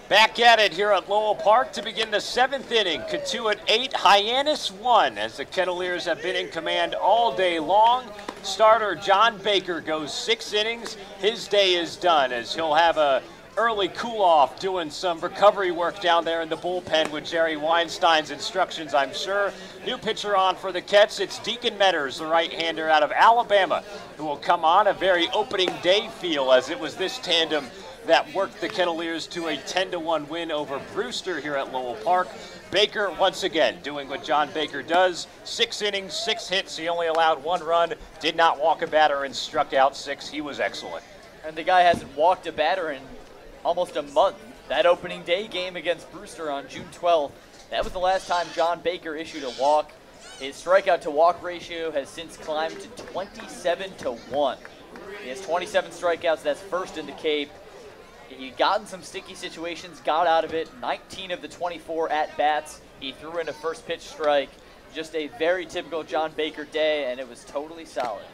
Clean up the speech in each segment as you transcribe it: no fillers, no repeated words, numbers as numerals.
Back at it here at Lowell Park to begin the 7th inning. Cotuit 8, Hyannis 1, as the Kettleers have been in command all day long. Starter John Baker goes 6 innings. His day is done as he'll have a early cool-off doing some recovery work down there in the bullpen with Jerry Weinstein's instructions, I'm sure. New pitcher on for the Kets, it's Deacon Metters, the right-hander out of Alabama, who will come on. A very opening day feel, as it was this tandem that worked the Kettleers to a 10-1 win over Brewster here at Lowell Park. Baker, once again, doing what John Baker does. 6 innings, 6 hits. He only allowed 1 run, did not walk a batter, and struck out 6. He was excellent. And the guy hasn't walked a batter in almost a month. That opening day game against Brewster on June 12th, that was the last time John Baker issued a walk. His strikeout to walk ratio has since climbed to 27-1. He has 27 strikeouts, that's first in the Cape. He got in some sticky situations, got out of it. 19 of the 24 at-bats. He threw in a first pitch strike. Just a very typical John Baker day, and it was totally solid.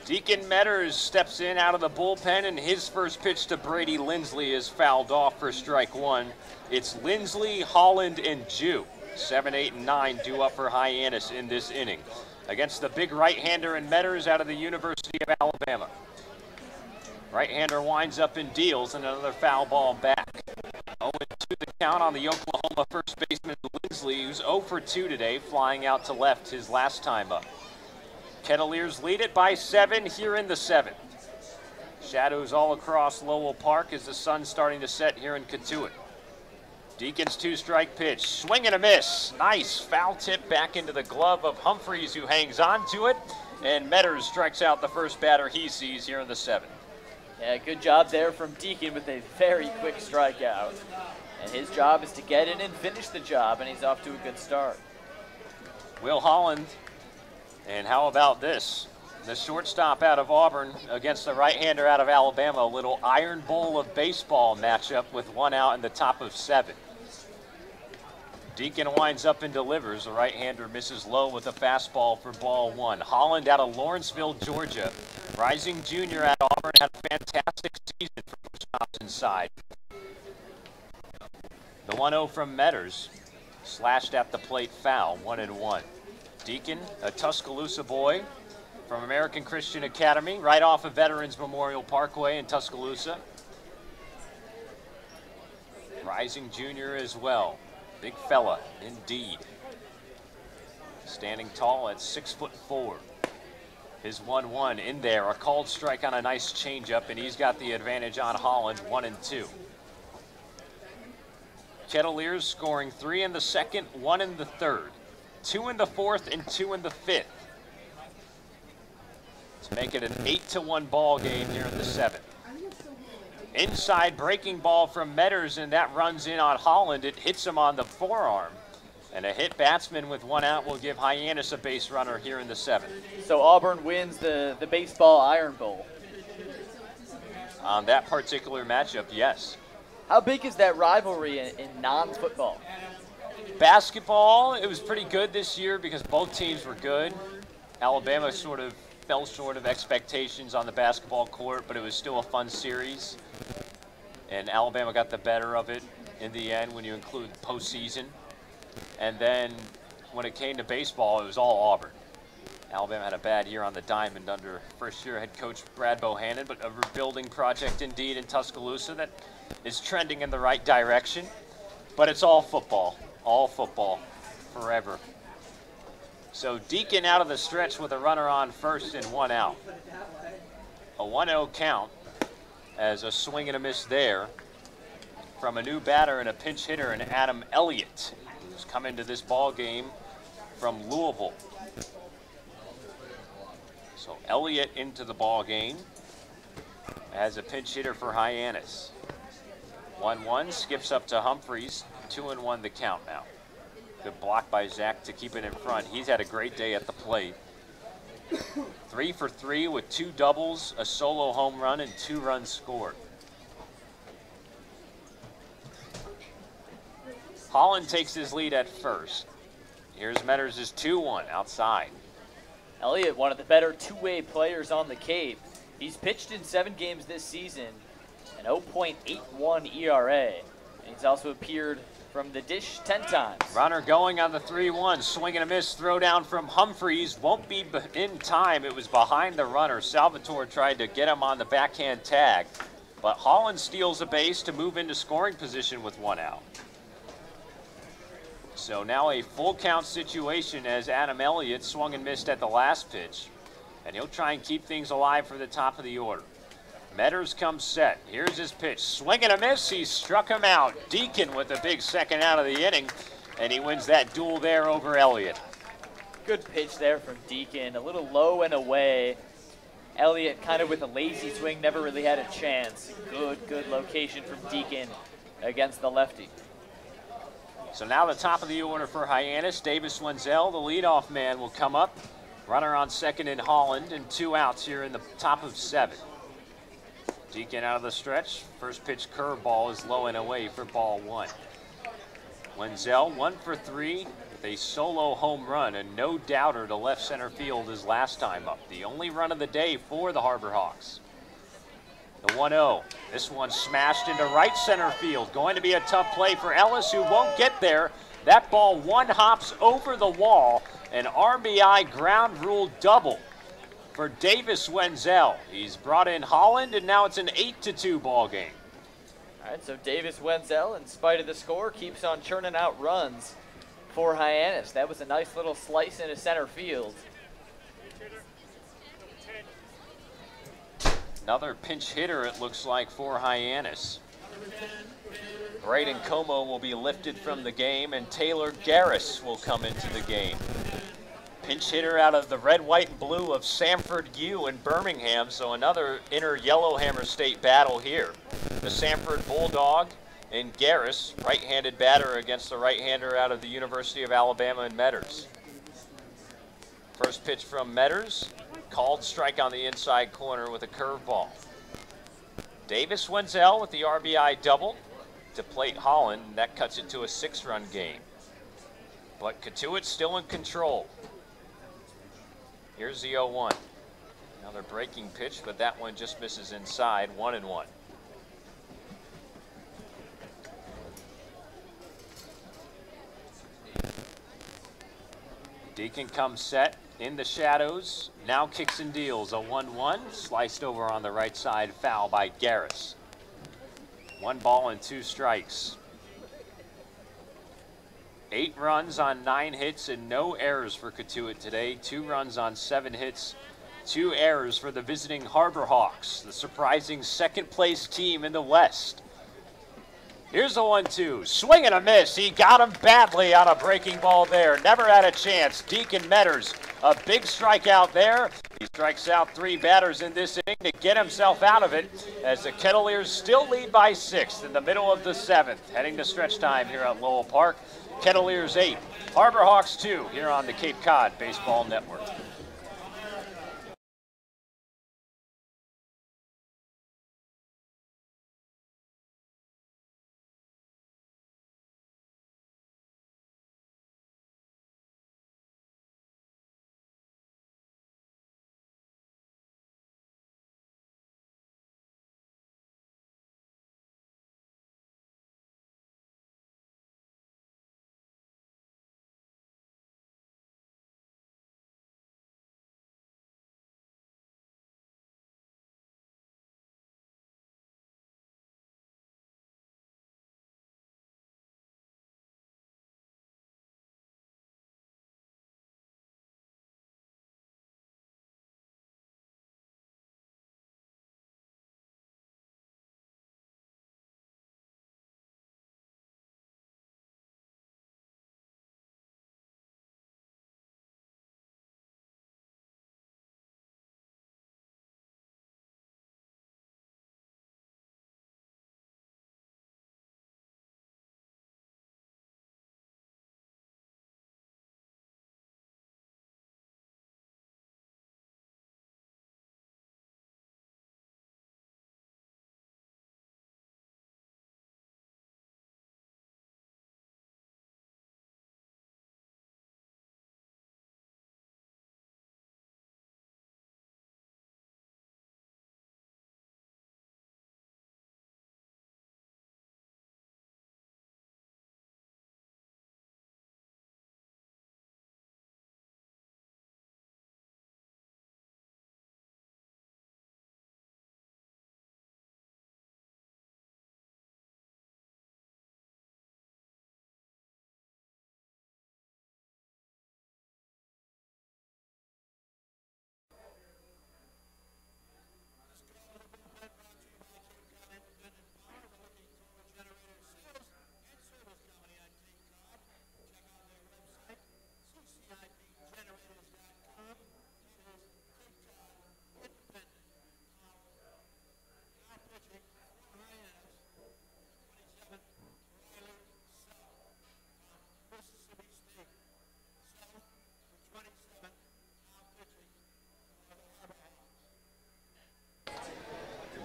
Deacon Metters steps in out of the bullpen, and his first pitch to Brady Lindsley is fouled off for strike 1. It's Lindsley, Holland, and Jew. 7, 8, and 9 due up for Hyannis in this inning against the big right-hander and Metters out of the University of Alabama. Right-hander winds up and deals, and another foul ball back. 0-2 the count on the Oklahoma first baseman Lindsley, who's 0 for 2 today, flying out to left his last time up. Kettleers lead it by 7 here in the 7th. Shadows all across Lowell Park as the sun's starting to set here in Cotuit. Deacon's 2-strike pitch, swing and a miss. Nice foul tip back into the glove of Humphreys, who hangs on to it, and Metters strikes out the first batter he sees here in the 7th. Yeah, good job there from Deacon with a very quick strikeout. And his job is to get in and finish the job, and he's off to a good start. Will Holland, and how about this? The shortstop out of Auburn against the right-hander out of Alabama. A little Iron Bowl of baseball matchup with 1 out in the top of 7. Deacon winds up and delivers. The right-hander misses low with a fastball for ball 1. Holland out of Lawrenceville, Georgia. Rising junior at Auburn, had a fantastic season for shortstops inside. The 1-0 from Metters, slashed at the plate foul, 1-1. Deacon, a Tuscaloosa boy from American Christian Academy, right off of Veterans Memorial Parkway in Tuscaloosa. Rising junior as well. Big fella, indeed. Standing tall at 6'4". His 1-1 in there, a called strike on a nice changeup, and he's got the advantage on Holland, 1-2. Kettleers scoring 3 in the 2nd, 1 in the 3rd, 2 in the 4th, and 2 in the 5th. To make it an 8-1 ball game here in the 7th. Inside breaking ball from Metters, and that runs in on Holland. It hits him on the forearm. And a hit batsman with 1 out will give Hyannis a base runner here in the 7th. So Auburn wins the baseball Iron Bowl. On that particular matchup, yes. How big is that rivalry in non-football? Basketball, it was pretty good this year because both teams were good. Alabama sort of fell short of expectations on the basketball court, but it was still a fun series. And Alabama got the better of it in the end when you include postseason. And then when it came to baseball, it was all Auburn. Alabama had a bad year on the diamond under first-year head coach Brad Bohannon, but a rebuilding project indeed in Tuscaloosa that is trending in the right direction. But it's all football forever. So Deacon out of the stretch with a runner on first and 1 out. A 1-0 count as a swing and a miss there from a new batter and a pinch hitter in Adam Elliott, who's come into this ball game from Louisville. So Elliott into the ball game as a pinch hitter for Hyannis. 1-1, skips up to Humphreys, 2-1 the count now. Good block by Zach to keep it in front. He's had a great day at the plate. 3 for 3 with 2 doubles, a solo home run, and 2 runs scored. Holland takes his lead at first. Here's Metters' 2-1 outside. Elliott, one of the better two-way players on the Cape. He's pitched in 7 games this season, an 0.81 ERA. He's also appeared from the dish 10 times. Runner going on the 3-1, swing and a miss, throw down from Humphreys, won't be in time. It was behind the runner. Salvatore tried to get him on the backhand tag, but Holland steals a base to move into scoring position with 1 out. So now a full count situation as Adam Elliott swung and missed at the last pitch, and he'll try and keep things alive for the top of the order. Metters comes set. Here's his pitch. Swing and a miss. He struck him out. Deacon with a big second out of the inning, and he wins that duel there over Elliott. Good pitch there from Deacon. A little low and away. Elliott kind of with a lazy swing, never really had a chance. Good location from Deacon against the lefty. So now the top of the order for Hyannis. Davis Wenzel, the leadoff man, will come up. Runner on second in Holland, and 2 outs here in the top of 7. Deacon out of the stretch. First pitch curveball is low and away for ball 1. Wenzel 1 for 3 with a solo home run, and no doubter to left center field his last time up. The only run of the day for the Harbor Hawks. The 1-0. This one smashed into right center field. Going to be a tough play for Ellis, who won't get there. That ball 1 hops over the wall. An RBI ground rule double for Davis Wenzel. He's brought in Holland, and now it's an 8-2 ball game. All right, so Davis Wenzel, in spite of the score, keeps on churning out runs for Hyannis. That was a nice little slice into center field. Another pinch hitter, it looks like, for Hyannis. Braden Como will be lifted from the game, and Taylor Garris will come into the game. Pinch hitter out of the red, white, and blue of Sanford U in Birmingham, so another inner Yellowhammer State battle here. The Sanford Bulldog and Garris, right-handed batter against the right-hander out of the University of Alabama in Metters. First pitch from Metters, called strike on the inside corner with a curveball. Davis Wenzel with the RBI double to plate Holland. That cuts it to a 6-run game. But Cotuit still in control. Here's the 0-1. Another breaking pitch, but that one just misses inside. 1-1. Deacon comes set in the shadows. Now kicks and deals. A 1-1. Sliced over on the right side. Foul by Garris. 1 ball and 2 strikes. 8 runs on 9 hits and no errors for Cotuit today. 2 runs on 7 hits, 2 errors for the visiting Harbor Hawks, the surprising second-place team in the West. Here's the 1-2. Swing and a miss. He got him badly on a breaking ball there. Never had a chance. Deacon Metters, a big strikeout there. He strikes out 3 batters in this inning to get himself out of it, as the Kettleers still lead by 6 in the middle of the 7th. Heading to stretch time here at Lowell Park. Kettleers 8, Harbor Hawks 2 here on the Cape Cod Baseball Network.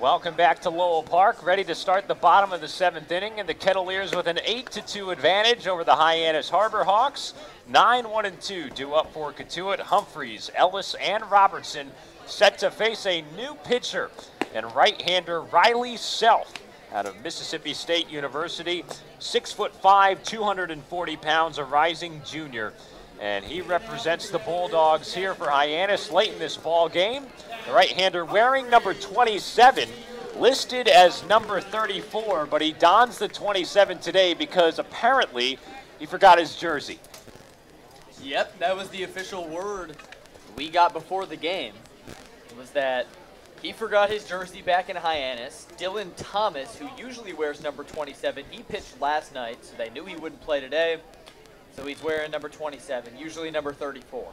Welcome back to Lowell Park, ready to start the bottom of the 7th inning, and the Kettleers with an 8-2 advantage over the Hyannis Harbor Hawks. 9-1-2 due up for Cotuit. Humphreys, Ellis, and Robertson set to face a new pitcher and right-hander Riley Self out of Mississippi State University. 6'5", 240 pounds, a rising junior. And he represents the Bulldogs here for Hyannis late in this ball game. The right-hander wearing number 27, listed as number 34, but he dons the 27 today because apparently he forgot his jersey. Yep, that was the official word we got before the game, was that he forgot his jersey back in Hyannis. Dylan Thomas, who usually wears number 27, he pitched last night, so they knew he wouldn't play today. So he's wearing number 27, usually number 34.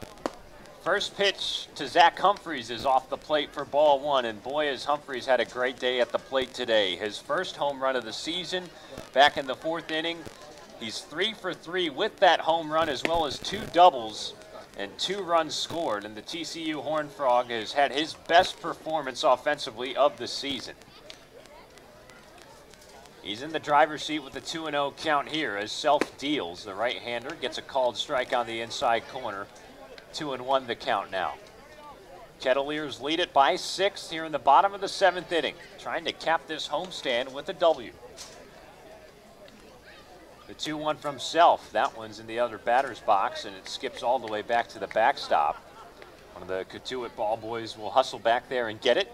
First pitch to Zach Humphreys is off the plate for ball one, and boy, has Humphreys had a great day at the plate today. His first home run of the season back in the 4th inning. He's 3 for 3 with that home run, as well as 2 doubles and 2 runs scored. And the TCU Horned Frog has had his best performance offensively of the season. He's in the driver's seat with a 2-0 count here as Self deals. The right-hander gets a called strike on the inside corner. 2-1 the count now. Kettleers lead it by 6 here in the bottom of the 7th inning, trying to cap this homestand with a W. The 2-1 from Self. That one's in the other batter's box, and it skips all the way back to the backstop. One of the Cotuit ball boys will hustle back there and get it.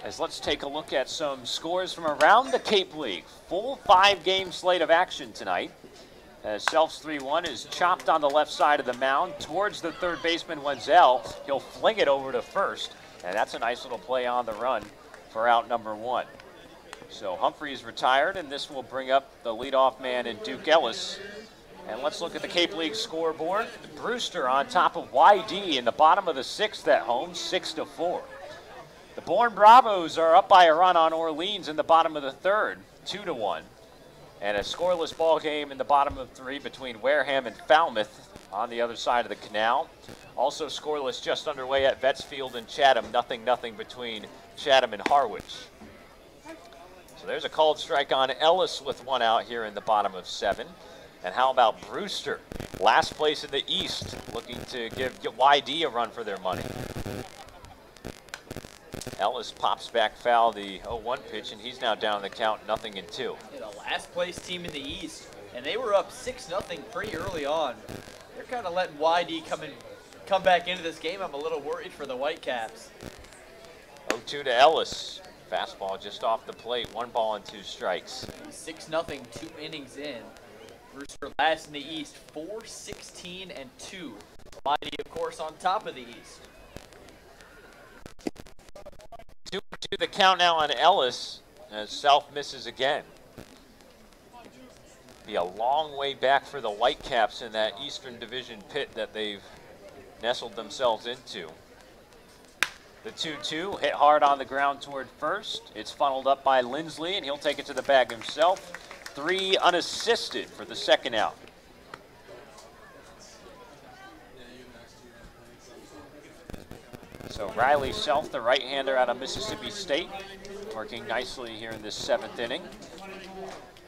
As let's take a look at some scores from around the Cape League. Full 5-game slate of action tonight. As Self's 3-1 is chopped on the left side of the mound towards the third baseman Wenzel. He'll fling it over to first, and that's a nice little play on the run for out number 1. So Humphreys retired, and this will bring up the leadoff man in Duke Ellis. And let's look at the Cape League scoreboard. Brewster on top of YD in the bottom of the 6th at home, 6-4. The Bourne Bravos are up by a run on Orleans in the bottom of the 3rd, 2-1. And a scoreless ball game in the bottom of 3 between Wareham and Falmouth on the other side of the canal. Also scoreless just underway at Vetsfield and Chatham, 0-0 between Chatham and Harwich. So there's a called strike on Ellis with 1 out here in the bottom of 7. And how about Brewster? Last place in the East, looking to give YD a run for their money. Ellis pops back foul the 0-1 pitch, and he's now down the count 0-2. Yeah, the last place team in the East, and they were up 6-0 pretty early on. They're kind of letting YD come back into this game. I'm a little worried for the Whitecaps. 0-2 to Ellis. Fastball just off the plate. 1 ball and 2 strikes. 6-0, 2 innings in. Brewster last in the East, 4-16-2. YD, of course, on top of the East. 2-2 the count now on Ellis as Self misses again. Be a long way back for the Whitecaps in that Eastern Division pit that they've nestled themselves into. The 2-2 hit hard on the ground toward first. It's funneled up by Lindsley, and he'll take it to the bag himself. 3 unassisted for the 2nd out. So Riley Self, the right-hander out of Mississippi State, working nicely here in this 7th inning.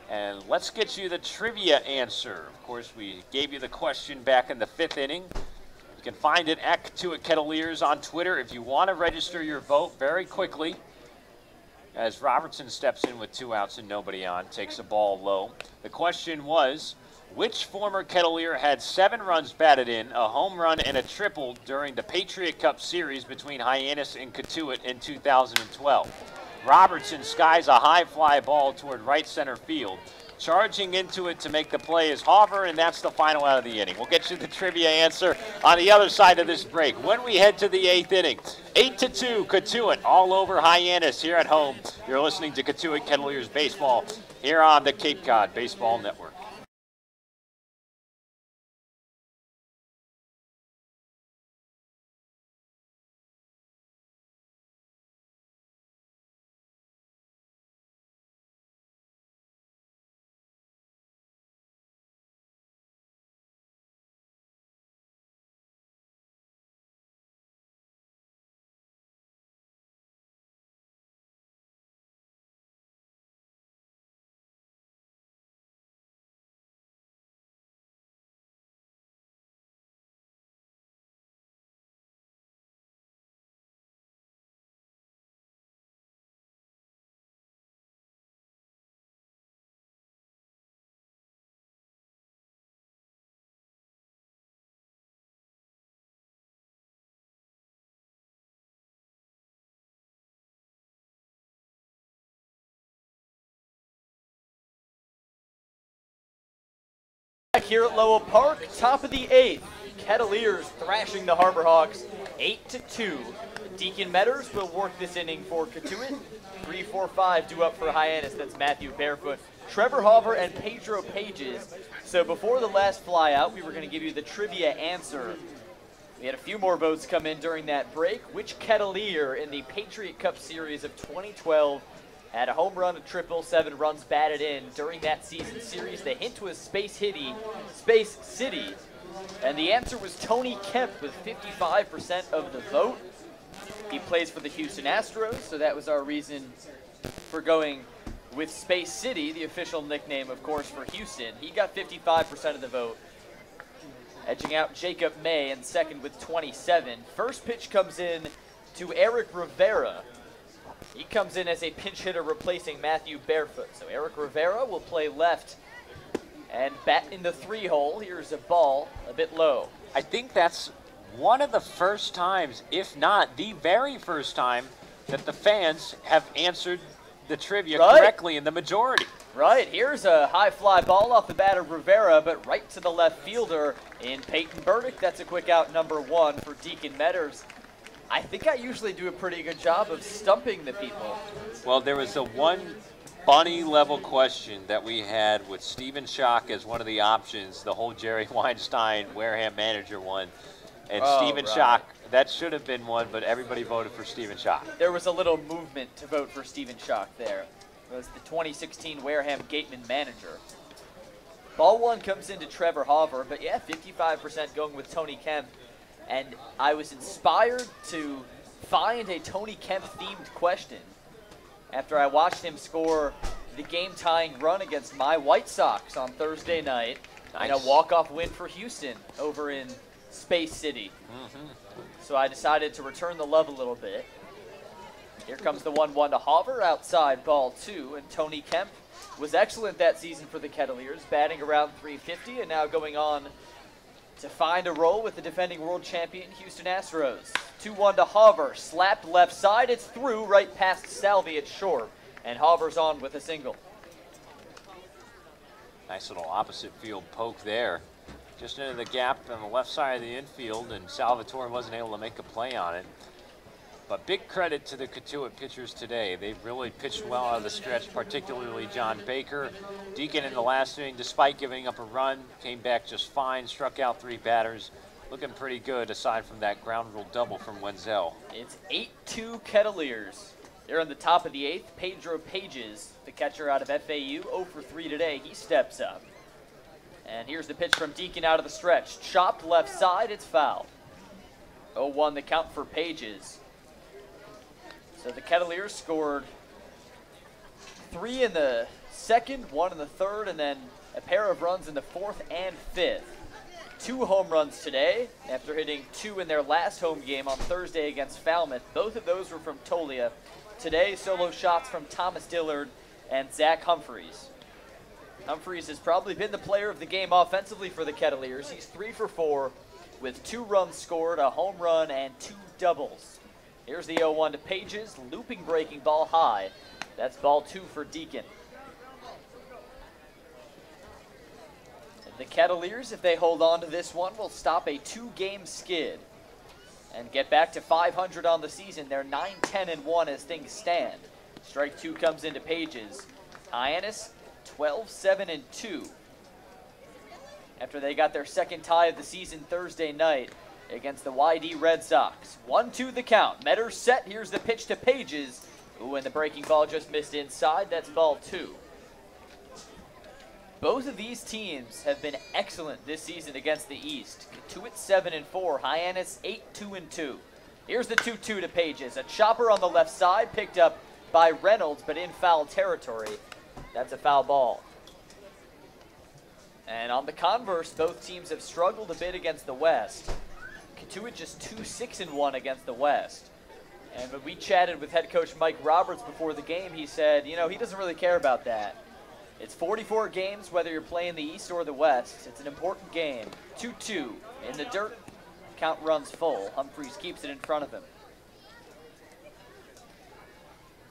And let's get you the trivia answer. Of course, we gave you the question back in the 5th inning. You can find it at Cotuit Kettleers on Twitter if you want to register your vote very quickly. As Robertson steps in with 2 outs and nobody on, takes a ball low. The question was, which former Kettleer had 7 runs batted in, a home run, and a triple during the Patriot Cup Series between Hyannis and Cotuit in 2012? Robertson skies a high fly ball toward right center field. Charging into it to make the play is Hauver, and that's the final out of the inning. We'll get you the trivia answer on the other side of this break when we head to the 8th inning. 8-2, Cotuit all over Hyannis here at home. You're listening to Cotuit Kettleers Baseball here on the Cape Cod Baseball Network. Here at Lowell Park, top of the 8th. Kettleers thrashing the Harbor Hawks 8-2. Deacon Metters will work this inning for Cotuit. 3-4-5 due up for Hyannis. That's Matthew Barefoot, Trevor Hauver, and Pedro Pages. So before the last fly out, we were going to give you the trivia answer. We had a few more votes come in during that break. Which Kettleer in the Patriot Cup Series of 2012 had a home run, a triple, 7 runs batted in during that season series? The hint was Space City, and the answer was Tony Kemp with 55% of the vote. He plays for the Houston Astros, so that was our reason for going with Space City, the official nickname, of course, for Houston. He got 55% of the vote, edging out Jacob May in second with 27. First pitch comes in to Eric Rivera. He comes in as a pinch hitter replacing Matthew Barefoot. So Eric Rivera will play left and bat in the 3-hole. Here's a ball a bit low. I think that's one of the first times, if not the very first time, that the fans have answered the trivia correctly in the majority. Right, here's a high fly ball off the bat of Rivera, but right to the left fielder in Peyton Burdick. That's a quick out, number 1 for Deacon Metters. I think I usually do a pretty good job of stumping the people. Well, there was a one bunny level question that we had with Stephen Schock as one of the options, the whole Jerry Weinstein Wareham manager one. And Stephen Schock, that should have been one, but everybody voted for Stephen Schock. There was a little movement to vote for Stephen Schock there. It was the 2016 Wareham Gateman manager. Ball 1 comes into Trevor Hauver, but yeah, 55% going with Tony Kemp. And I was inspired to find a Tony Kemp-themed question after I watched him score the game-tying run against my White Sox on Thursday night. Nice. And a walk-off win for Houston over in Space City. So I decided to return the love a little bit. Here comes the 1-1 to Hauver, outside ball 2, and Tony Kemp was excellent that season for the Kettleers, batting around .350 and now going on to find a role with the defending world champion Houston Astros. 2-1 to Hauver, slapped left side, it's through right past Salvi at short, and Hauver's on with a single. Nice little opposite field poke there. Just into the gap on the left side of the infield, and Salvatore wasn't able to make a play on it. But big credit to the Cotuit pitchers today. They've really pitched well out of the stretch, particularly John Baker. Deacon in the last inning, despite giving up a run, came back just fine, struck out 3 batters. Looking pretty good aside from that ground rule double from Wenzel. It's 8-2 Kettleers. They're on the top of the 8th. Pedro Pages, the catcher out of FAU, 0 for 3 today. He steps up. And here's the pitch from Deacon out of the stretch. Chopped left side, it's foul. 0-1 the count for Pages. So the Kettleers scored 3 in the second, 1 in the third, and then a pair of runs in the 4th and 5th. 2 home runs today after hitting 2 in their last home game on Thursday against Falmouth. Both of those were from Tolia. Today, solo shots from Thomas Dillard and Zach Humphreys. Humphreys has probably been the player of the game offensively for the Kettleers. He's 3 for 4 with 2 runs scored, a home run, and 2 doubles. Here's the 0-1 to Pages, looping breaking ball high. That's ball 2 for Deacon. The Kettleers, if they hold on to this one, will stop a 2-game skid and get back to 500 on the season. They're 9-10-1 as things stand. Strike 2 comes into Pages. Hyannis, 12-7-2. After they got their second tie of the season Thursday night against the YD Red Sox. 1-2 the count. Metters set. Here's the pitch to Pages. Ooh, and the breaking ball just missed inside. That's ball 2. Both of these teams have been excellent this season against the East. Cotuit 7-4, Hyannis 8-2-2. Here's the 2-2 to Pages. A chopper on the left side picked up by Reynolds, but in foul territory. That's a foul ball. And on the converse, both teams have struggled a bit against the West. Cotuit just 2-6-1 against the West. And when we chatted with head coach Mike Roberts before the game, he said, you know, he doesn't really care about that. It's 44 games, whether you're playing the East or the West. It's an important game. 2-2 in the dirt. Count runs full. Humphreys keeps it in front of him.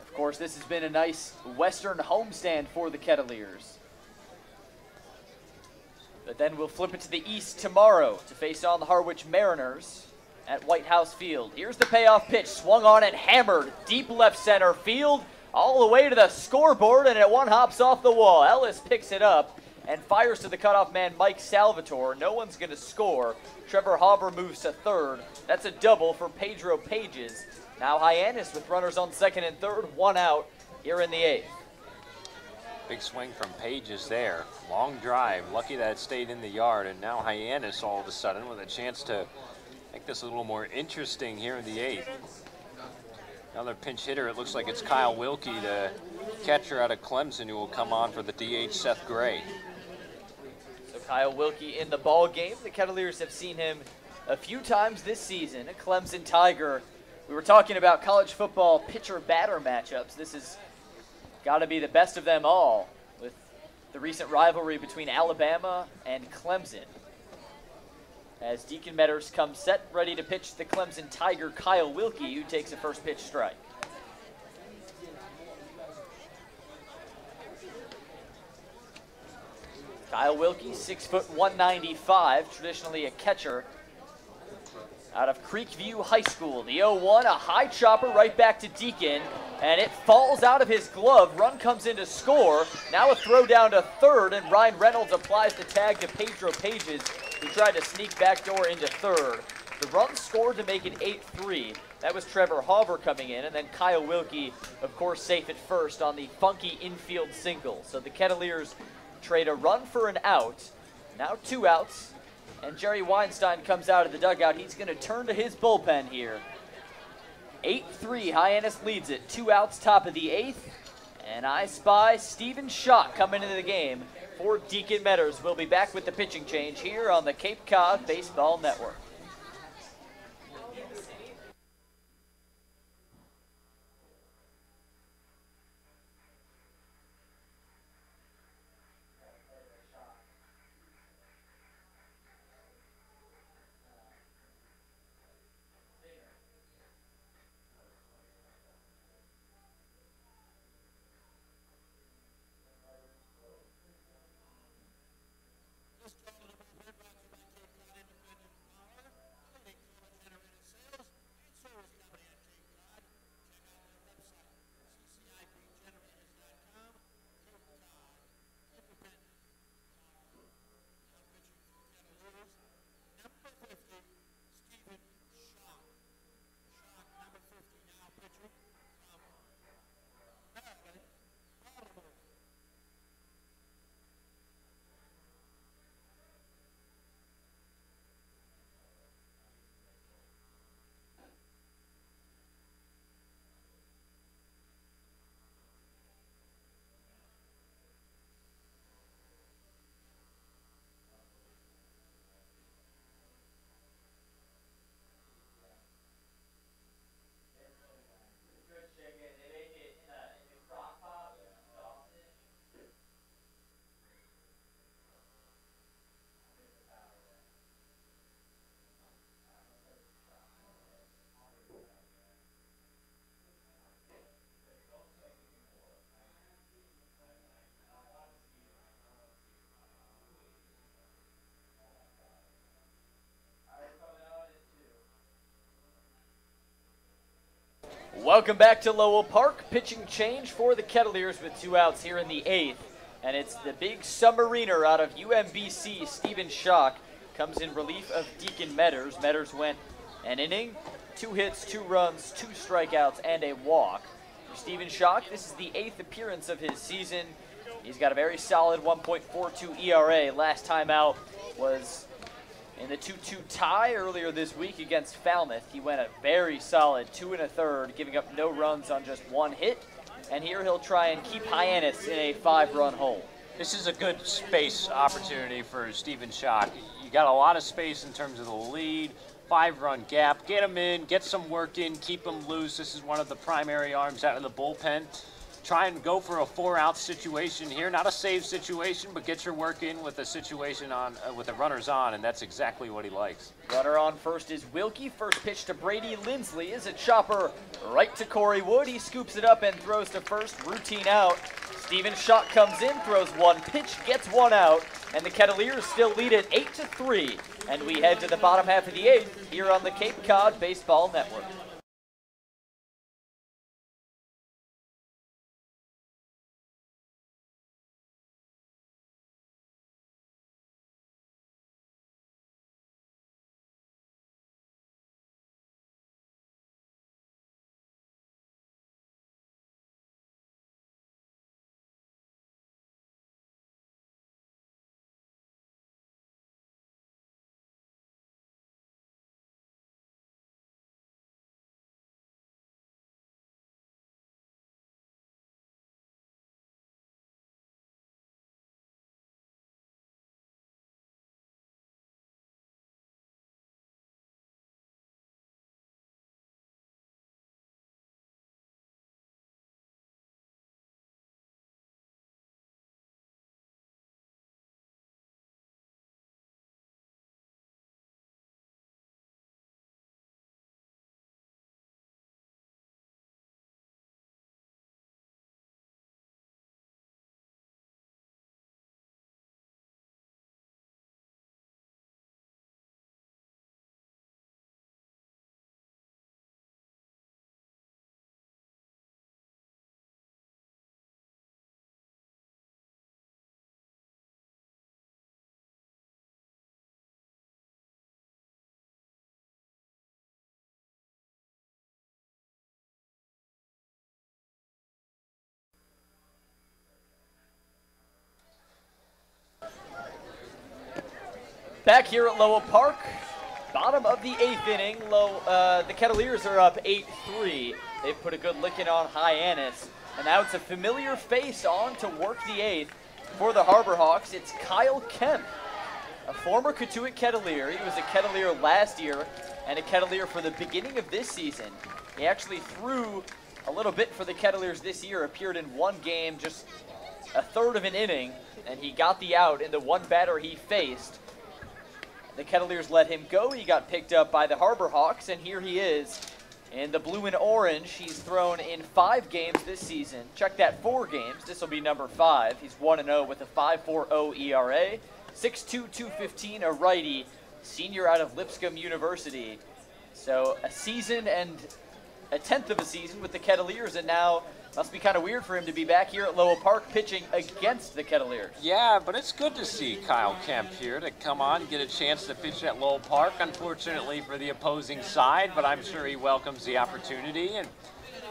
Of course, this has been a nice Western homestand for the Kettleers. But then we'll flip it to the east tomorrow to face on the Harwich Mariners at White House Field. Here's the payoff pitch, swung on and hammered deep left center field, all the way to the scoreboard, and it one hops off the wall. Ellis picks it up and fires to the cutoff man, Mike Salvatore. No one's going to score. Trevor Hauber moves to third. That's a double for Pedro Pages. Now Hyannis with runners on second and third, one out here in the eighth. Big swing from Pages there. Long drive. Lucky that it stayed in the yard. And now Hyannis all of a sudden with a chance to make this a little more interesting here in the eighth. Another pinch hitter. It looks like it's Kyle Wilkie, the catcher out of Clemson, who will come on for the DH Seth Gray. So Kyle Wilkie in the ball game. The Kettleers have seen him a few times this season. A Clemson Tiger. We were talking about college football pitcher-batter matchups. This has got to be the best of them all, with the recent rivalry between Alabama and Clemson. As Deacon Metters comes set, ready to pitch the Clemson Tiger, Kyle Wilkie, who takes a first pitch strike. Kyle Wilkie, 6 foot 195, traditionally a catcher out of Creekview High School. The 0-1, a high chopper right back to Deacon, and it falls out of his glove. Run comes in to score. Now a throw down to third, and Ryan Reynolds applies the tag to Pedro Pages, who tried to sneak backdoor into third. The run scored to make it 8-3. That was Trevor Hauber coming in, and then Kyle Wilkie, of course, safe at first on the funky infield single. So the Kettleers trade a run for an out. Now 2 outs. And Jerry Weinstein comes out of the dugout. He's going to turn to his bullpen here. 8-3, Hyannis leads it. 2 outs, top of the eighth. And I spy Stephen Schock coming into the game for Deacon Metters. We'll be back with the pitching change here on the Cape Cod Baseball Network. Welcome back to Lowell Park. Pitching change for the Kettleers with 2 outs here in the eighth. And it's the big submariner out of UMBC, Stephen Schock, comes in relief of Deacon Metters. Metters went an inning, 2 hits, 2 runs, 2 strikeouts, and a walk. For Stephen Schock, this is the 8th appearance of his season. He's got a very solid 1.42 ERA. Last time out was in the 2-2 tie earlier this week against Falmouth. He went a very solid 2 1/3, giving up no runs on just 1 hit. And here he'll try and keep Hyannis in a 5-run hole. This is a good space opportunity for Stephen Schock. You got a lot of space in terms of the lead, 5-run gap. Get him in, get some work in, keep him loose. This is one of the primary arms out of the bullpen. Try and go for a 4-out situation here. Not a save situation, but get your work in with a situation on with the runners on, and that's exactly what he likes. Runner on first is Wilkie. First pitch to Brady Lindsley is a chopper right to Corey Wood. He scoops it up and throws to first. Routine out. Stevens' shot comes in, throws one pitch, gets one out, and the Kettleers still lead it 8-3. And we head to the bottom half of the 8th here on the Cape Cod Baseball Network. Back here at Lowell Park, bottom of the 8th inning. The Kettleers are up 8-3. They've put a good licking on Hyannis. And now it's a familiar face on to work the 8th for the Harbor Hawks. It's Kyle Kemp, a former Cotuit Kettleer. He was a Kettleer last year and a Kettleer for the beginning of this season. He actually threw a little bit for the Kettleers this year, appeared in one game, just a third of an inning, and he got the out in the one batter he faced. The Kettleers let him go. He got picked up by the Harbor Hawks, and here he is in the blue and orange. He's thrown in 5 games this season. Check that, 4 games. This will be number 5. He's 1-0 with a 5.40 ERA. 6'2", 215, a righty, senior out of Lipscomb University. So a season and a 10th of a season with the Kettleers, and now must be kind of weird for him to be back here at Lowell Park pitching against the Kettleers. Yeah, but it's good to see Kyle Kemp here to come on and get a chance to pitch at Lowell Park. Unfortunately for the opposing side, but I'm sure he welcomes the opportunity. And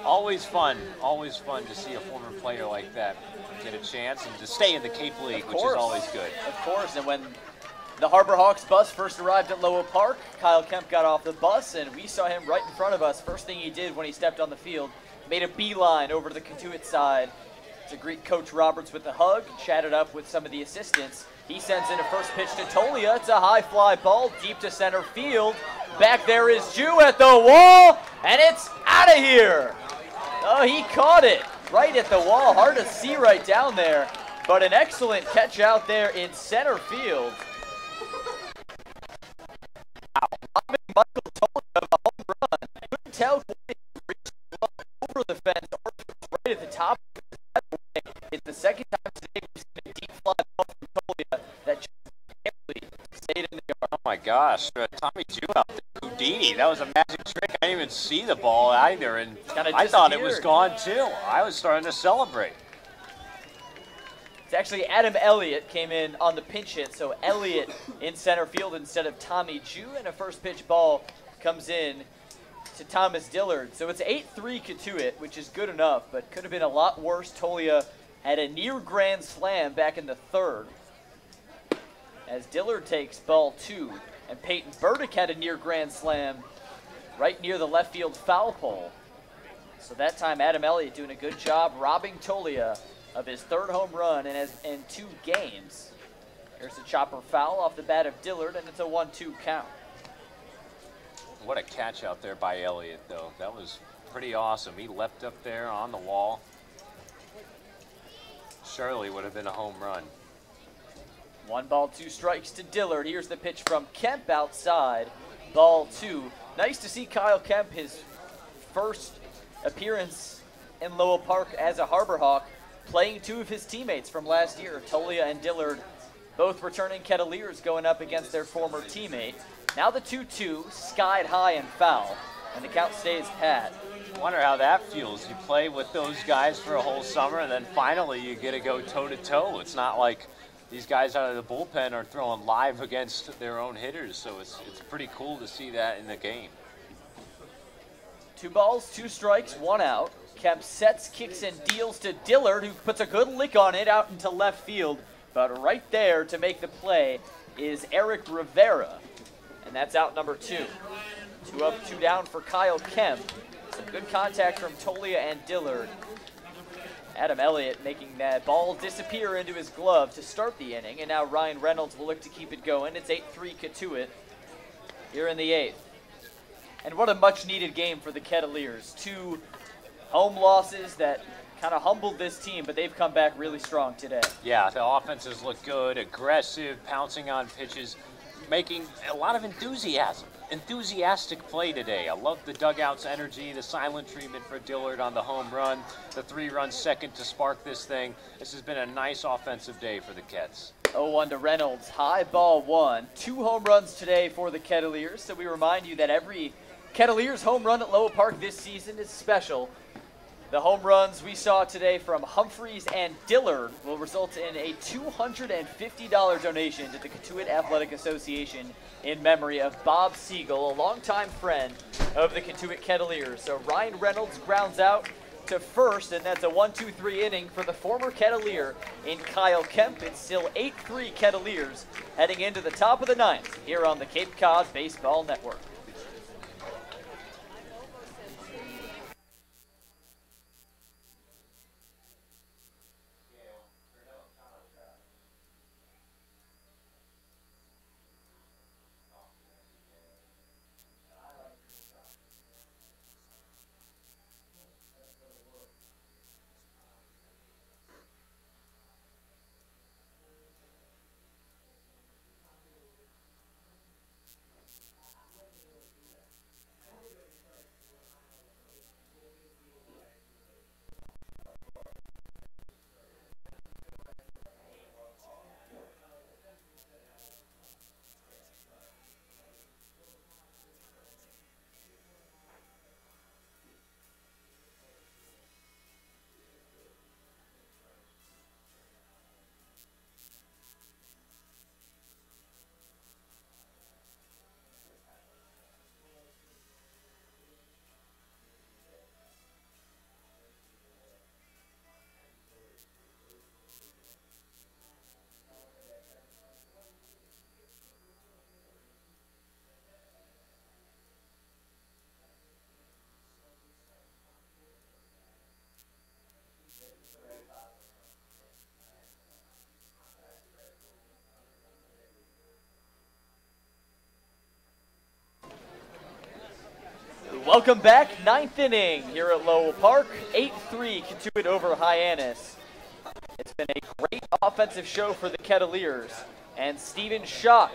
always fun to see a former player like that get a chance and to stay in the Cape League, which is always good. Of course, and when the Harbor Hawks bus first arrived at Lowell Park, Kyle Kemp got off the bus, and we saw him right in front of us. First thing he did when he stepped on the field, made a beeline over to the Cotuit side to greet Coach Roberts with a hug, chatted up with some of the assistants. He sends in a first pitch to Tolia. It's a high fly ball deep to center field. Back there is Jew at the wall, and it's out of here. Oh, he caught it right at the wall. Hard to see right down there, but an excellent catch out there in center field. Robbing Michael Tolia of a home run. Couldn't tell over the fence or right at the top. It's the second time today we've seen a deep fly ball from Tolia that just barely stayed in the yard. Oh my gosh, Tommy Jew out there, Houdini. That was a magic trick. I didn't even see the ball either, and I thought it was gone too. I was starting to celebrate. It's actually Adam Elliott came in on the pinch hit, so Elliott in center field instead of Tommy Jew, and a first pitch ball comes in to Thomas Dillard. So it's 8-3 Cotuit, which is good enough, but could have been a lot worse. Tolia had a near grand slam back in the 3rd as Dillard takes ball 2, and Peyton Burdick had a near grand slam right near the left field foul pole. So that time Adam Elliott doing a good job robbing Tolia of his 3rd home run in 2 games. Here's a chopper foul off the bat of Dillard, and it's a 1-2 count. What a catch out there by Elliott, though. That was pretty awesome. He leapt up there on the wall. Surely would have been a home run. 1 ball, 2 strikes to Dillard. Here's the pitch from Kemp outside. Ball 2. Nice to see Kyle Kemp, his first appearance in Lowell Park as a Harbor Hawk. playing two of his teammates from last year, Tolia and Dillard, both returning Kettleers going up against their former teammate. Now the 2-2, skied high and foul, and the count stays pat. I wonder how that feels. You play with those guys for a whole summer, and then finally you get to go toe-to-toe. It's not like these guys out of the bullpen are throwing live against their own hitters, so it's pretty cool to see that in the game. 2 balls, 2 strikes, 1 out. Kemp sets, kicks, and deals to Dillard, who puts a good lick on it out into left field. But right there to make the play is Eric Rivera, and that's out number 2. 2 up, 2 down for Kyle Kemp. Some good contact from Tolia and Dillard. Adam Elliott making that ball disappear into his glove to start the inning, and now Ryan Reynolds will look to keep it going. It's 8-3 Cotuit here in the 8th. And what a much-needed game for the Kettleers. 2 home losses that kind of humbled this team, but they've come back really strong today. Yeah, the offenses look good, aggressive, pouncing on pitches, making a lot of enthusiastic play today. I love the dugout's energy, the silent treatment for Dillard on the home run, the 3-run second to spark this thing. This has been a nice offensive day for the Kets. 0-1 to Reynolds, high ball 1. 2 home runs today for the Kettleers, so we remind you that every Kettleers home run at Loa Park this season is special. The home runs we saw today from Humphreys and Dillard will result in a $250 donation to the Cotuit Athletic Association in memory of Bob Siegel, a longtime friend of the Cotuit Kettleers. So Ryan Reynolds grounds out to first, and that's a 1-2-3 inning for the former Kettleer in Kyle Kemp. It's still 8-3 Kettleers heading into the top of the 9th here on the Cape Cod Baseball Network. Welcome back, 9th inning here at Lowell Park. 8-3 Cotuit over Hyannis. It's been a great offensive show for the Kettleers. And Steven Schock,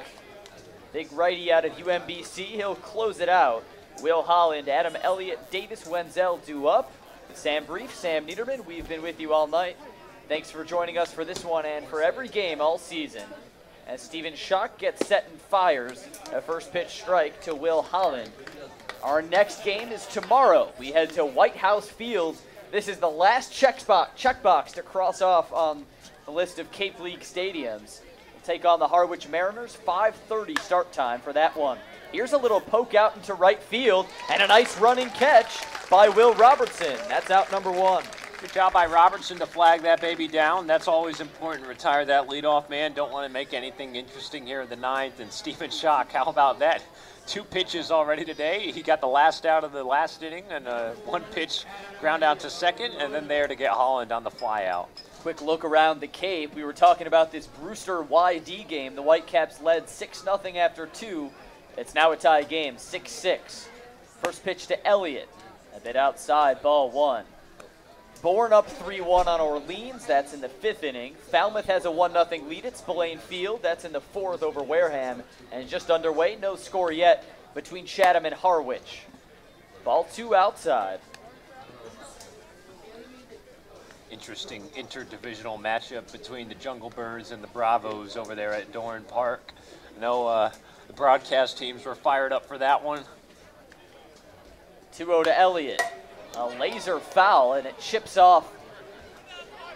big righty out of UMBC, he'll close it out. Will Holland, Adam Elliott, Davis Wenzel due up. Sam Brief, Sam Niederman, we've been with you all night. Thanks for joining us for this one and for every game all season. As Steven Schock gets set and fires a first pitch strike to Will Holland. Our next game is tomorrow. We head to White House Field. This is the last checkbox to cross off on the list of Cape League stadiums. We'll take on the Harwich Mariners, 5:30 start time for that one. Here's a little poke out into right field, and a nice running catch by Will Robertson. That's out number 1. Good job by Robertson to flag that baby down. That's always important. Retire that leadoff man. Don't want to make anything interesting here in the 9th. And Steven Schock, how about that? 2 pitches already today. He got the last out of the last inning, and 1 pitch ground out to second, and then there to get Holland on the fly out. Quick look around the Cape. We were talking about this Brewster YD game. The Whitecaps led 6-0 after 2. It's now a tie game, 6-6. First pitch to Elliott. A bit outside, ball 1. Bourne up 3-1 on Orleans. That's in the 5th inning. Falmouth has a 1-0 lead at Spillane Field. That's in the 4th over Wareham. And just underway, no score yet between Chatham and Harwich. Ball 2 outside. Interesting interdivisional matchup between the Jungle Birds and the Bravos over there at Doran Park. I know the broadcast teams were fired up for that one. 2-0 to Elliott. A laser foul, and it chips off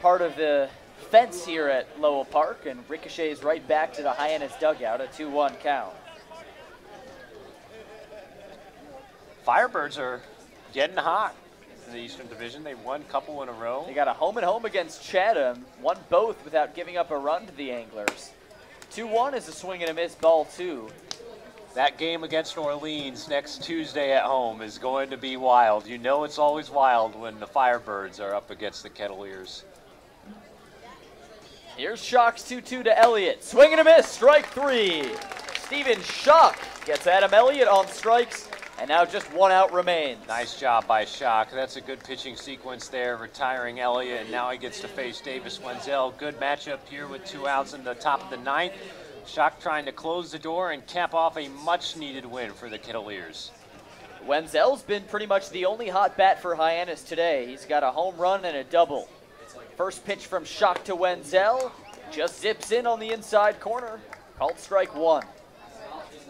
part of the fence here at Lowell Park and ricochets right back to the Hyannis dugout, a 2-1 count. Firebirds are getting hot in the Eastern Division. They've won a couple in a row. They got a home and home against Chatham, won both without giving up a run to the Anglers. 2-1 is a swing and a miss ball, too. That game against Orleans next Tuesday at home is going to be wild. You know it's always wild when the Firebirds are up against the Kettleers. Here's Schock's 2-2 to Elliott. Swing and a miss, strike 3. Steven Schock gets Adam Elliott on strikes, and now just 1 out remains. Nice job by Schock. That's a good pitching sequence there, retiring Elliott, and now he gets to face Davis Wenzel. Good matchup here with 2 outs in the top of the 9th. Schock trying to close the door and cap off a much-needed win for the Kettleers. Wenzel's been pretty much the only hot bat for Hyannis today. He's got a home run and a double. First pitch from Schock to Wenzel. Just zips in on the inside corner. Called strike 1.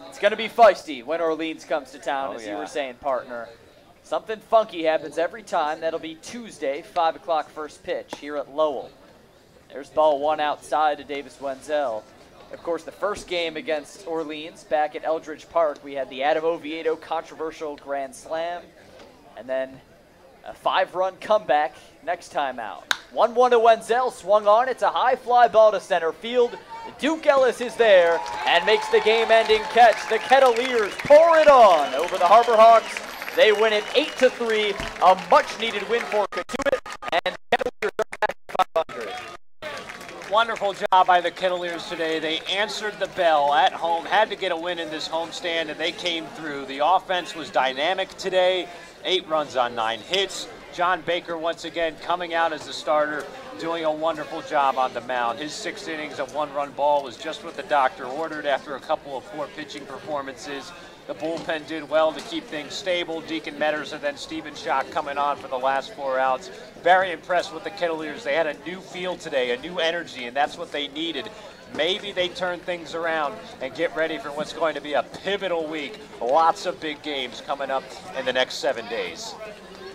It's going to be feisty when Orleans comes to town, as you were saying, partner. Something funky happens every time. That'll be Tuesday, 5 o'clock first pitch here at Lowell. There's ball 1 outside to Davis Wenzel. Of course, the first game against Orleans back at Eldridge Park, we had the Adam Oviedo controversial grand slam, and then a 5-run comeback next time out. 1-1 to Wenzel, swung on. It's a high fly ball to center field. Duke Ellis is there and makes the game-ending catch. The Kettleers pour it on over the Harbor Hawks. They win it 8-3, a much-needed win for Cotuit, and the Kettleers are back to 500. Wonderful job by the Kettleers today. They answered the bell at home, had to get a win in this homestand, and they came through. The offense was dynamic today. 8 runs on 9 hits. John Baker once again coming out as the starter, doing a wonderful job on the mound. His 6 innings of 1-run ball was just what the doctor ordered after a couple of poor pitching performances. The bullpen did well to keep things stable. Deacon Metters and then Steven Schock coming on for the last 4 outs. Very impressed with the Kettleers. They had a new feel today, a new energy, and that's what they needed. Maybe they turn things around and get ready for what's going to be a pivotal week. Lots of big games coming up in the next 7 days.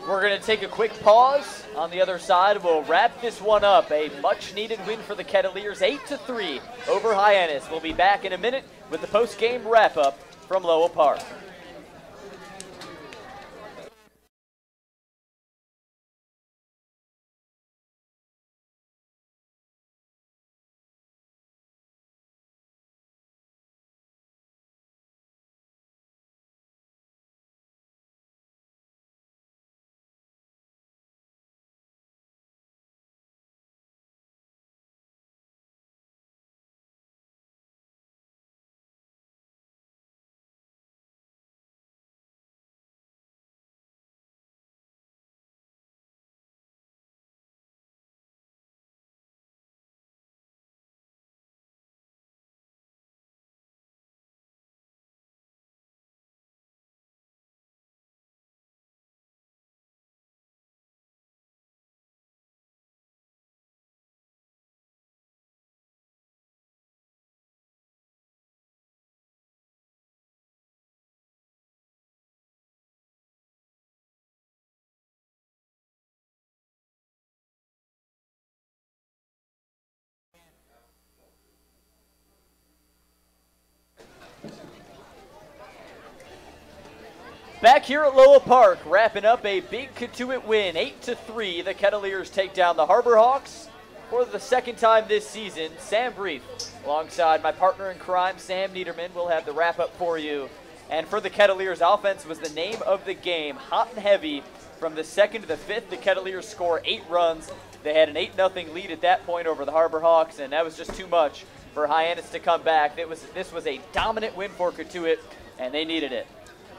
We're going to take a quick pause. On the other side, we'll wrap this one up. A much-needed win for the Kettleers, 8-3 over Hyannis. We'll be back in a minute with the post-game wrap-up from Lowell Park. Back here at Lowell Park, wrapping up a big Cotuit win, 8-3. The Kettleers take down the Harbor Hawks for the 2nd time this season. Sam Brief, alongside my partner in crime, Sam Niederman, will have the wrap-up for you. And for the Kettleers, offense was the name of the game. Hot and heavy from the 2nd to the 5th. The Kettleers score 8 runs. They had an 8-0 lead at that point over the Harbor Hawks, and that was just too much for Hyannis to come back. This was a dominant win for Cotuit, and they needed it.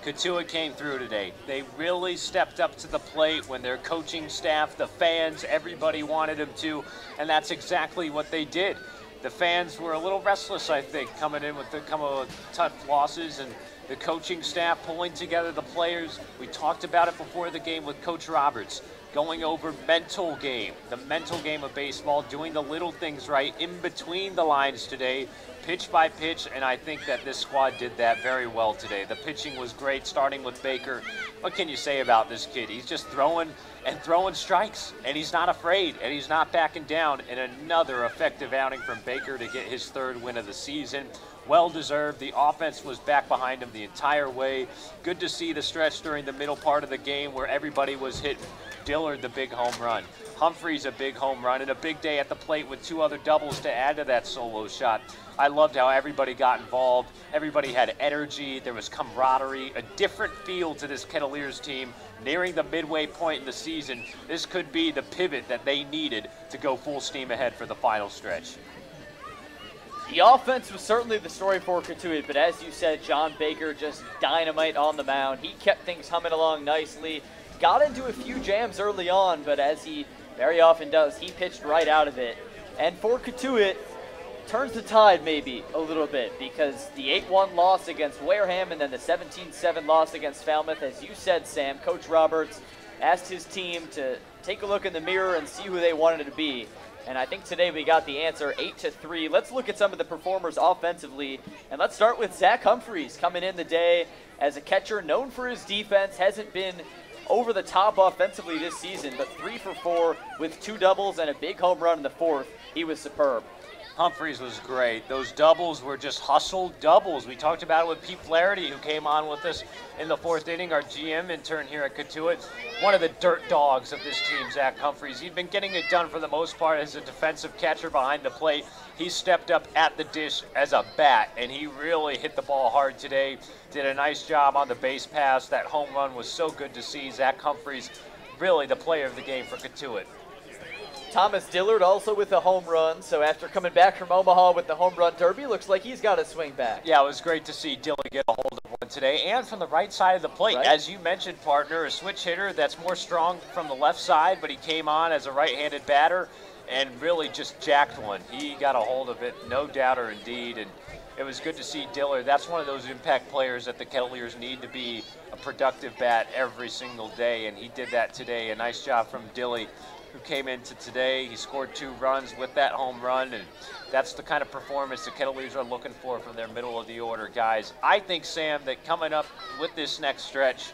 Cotuit came through today. They really stepped up to the plate when their coaching staff, the fans, everybody wanted them to, and that's exactly what they did. The fans were a little restless, I think, coming in with tough losses, and the coaching staff pulling together the players. We talked about it before the game with Coach Roberts, going over the mental game of baseball, doing the little things right in between the lines today, pitch by pitch, and I think that this squad did that very well today. The pitching was great, starting with Baker. What can you say about this kid? He's just throwing strikes, and he's not afraid, and he's not backing down. And another effective outing from Baker to get his 3rd win of the season. Well deserved. The offense was back behind him the entire way. Good to see the stretch during the middle part of the game where everybody was hitting. Dillard, the big home run. Humphreys, a big home run, and a big day at the plate with 2 other doubles to add to that solo shot. I loved how everybody got involved. Everybody had energy. There was camaraderie, a different feel to this Kettleers team. Nearing the midway point in the season, this could be the pivot that they needed to go full steam ahead for the final stretch. The offense was certainly the story for Cotuit, but as you said, John Baker just dynamite on the mound. He kept things humming along nicely. Got into a few jams early on, but as he very often does, he pitched right out of it. And for Cotuit, turns the tide maybe a little bit, because the 8-1 loss against Wareham and then the 17-7 loss against Falmouth, as you said, Sam, Coach Roberts asked his team to take a look in the mirror and see who they wanted to be. And I think today we got the answer, 8-3. Let's look at some of the performers offensively, and let's start with Zach Humphreys coming in the day as a catcher known for his defense. Hasn't been over the top offensively this season, but 3 for 4 with 2 doubles and a big home run in the 4th. He was superb. Humphreys was great. Those doubles were just hustled doubles. We talked about it with Pete Flaherty, who came on with us in the 4th inning, our GM intern here at Cotuit. One of the dirt dogs of this team, Zach Humphreys. He'd been getting it done for the most part as a defensive catcher behind the plate. He stepped up at the dish as a bat, and he really hit the ball hard today. Did a nice job on the base pass. That home run was so good to see. Zach Humphreys, really the player of the game for Cotuit. Thomas Dillard also with a home run, so after coming back from Omaha with the home run derby, looks like he's got a swing back. Yeah, it was great to see Dillard get a hold of one today, and from the right side of the plate. Right. As you mentioned, partner, a switch hitter that's more strong from the left side, but he came on as a right-handed batter and really just jacked one. He got a hold of it, no doubter indeed, and it was good to see Dillard. That's one of those impact players that the Kettleers need to be a productive bat every single day, and he did that today. A nice job from Dilly, who came into today. He scored 2 runs with that home run, and that's the kind of performance the Kettleers are looking for from their middle of the order guys. I think, Sam, that coming up with this next stretch,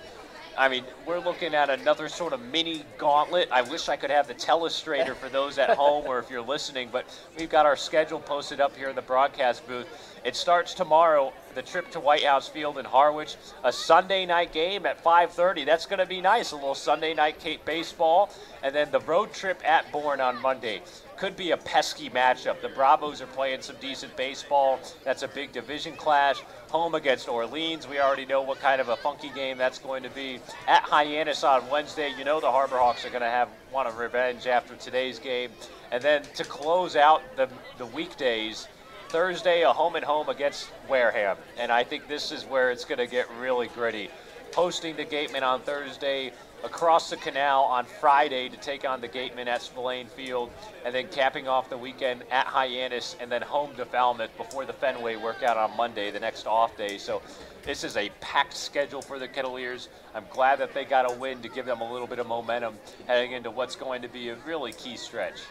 I mean, we're looking at another sort of mini gauntlet. I wish I could have the telestrator for those at home or if you're listening, but we've got our schedule posted up here in the broadcast booth. It starts tomorrow, the trip to White House Field in Harwich, a Sunday night game at 5:30. That's going to be nice, a little Sunday night Cape baseball, and then the road trip at Bourne on Monday. Could be a pesky matchup. The Bravos are playing some decent baseball. That's a big division clash. Home against Orleans. We already know what kind of a funky game that's going to be. At Hyannis on Wednesday, you know the Harbor Hawks are going to want a revenge after today's game. And then to close out the weekdays, Thursday, a home-and-home against Wareham. And I think this is where it's going to get really gritty. Hosting the Gatemen on Thursday, across the canal on Friday to take on the Gatemen at Spillane Field, and then capping off the weekend at Hyannis, and then home to Falmouth before the Fenway workout on Monday, the next off day. So this is a packed schedule for the Kettleers. I'm glad that they got a win to give them a little bit of momentum heading into what's going to be a really key stretch.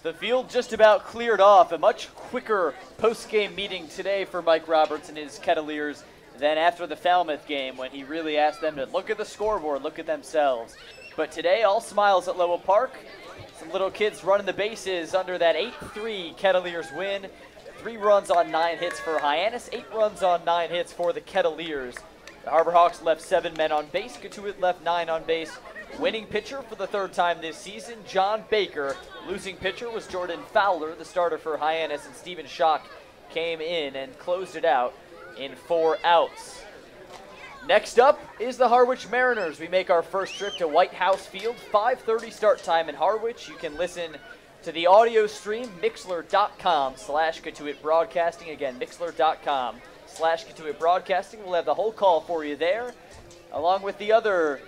The field just about cleared off. A much quicker post-game meeting today for Mike Roberts and his Kettleers than after the Falmouth game, when he really asked them to look at the scoreboard, look at themselves. But today, all smiles at Lowell Park. Some little kids running the bases under that 8-3 Kettleers win. 3 runs on 9 hits for Hyannis, 8 runs on 9 hits for the Kettleers. The Harbor Hawks left 7 men on base. Cotuit left 9 on base. Winning pitcher for the 3rd time this season, John Baker. Losing pitcher was Jordan Fowler, the starter for Hyannis, and Stephen Schock came in and closed it out in 4 outs. Next up is the Harwich Mariners. We make our first trip to White House Field, 5:30 start time in Harwich. You can listen to the audio stream, mixler.com/Cotuit Broadcasting. Again, mixler.com/Cotuit Broadcasting. We'll have the whole call for you there, along with the other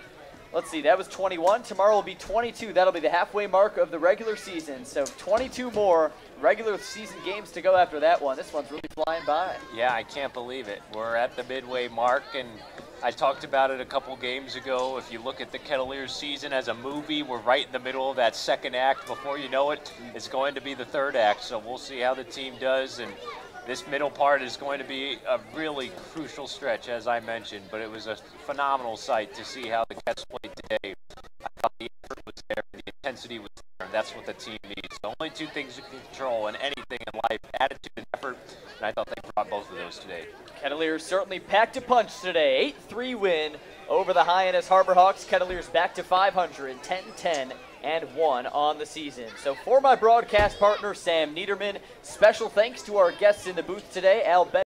Let's see, that was 21. Tomorrow will be 22. That'll be the halfway mark of the regular season. So 22 more regular season games to go after that one. This one's really flying by. Yeah, I can't believe it. We're at the midway mark, and I talked about it a couple games ago. If you look at the Kettleers season as a movie, we're right in the middle of that second act. Before you know it, it's going to be the third act. So we'll see how the team does. And this middle part is going to be a really crucial stretch, as I mentioned. But it was a phenomenal sight to see how the Cats played today. I thought the effort was there, the intensity was there, and that's what the team needs. The only two things you can control in anything in life, attitude and effort, and I thought they brought both of those today. Kettleers certainly packed a punch today. 8-3 win over the Hyannis Harbor Hawks. Kettleers back to 500, 10-10 and 1 on the season. So for my broadcast partner, Sam Niederman, special thanks to our guests in the booth today, Al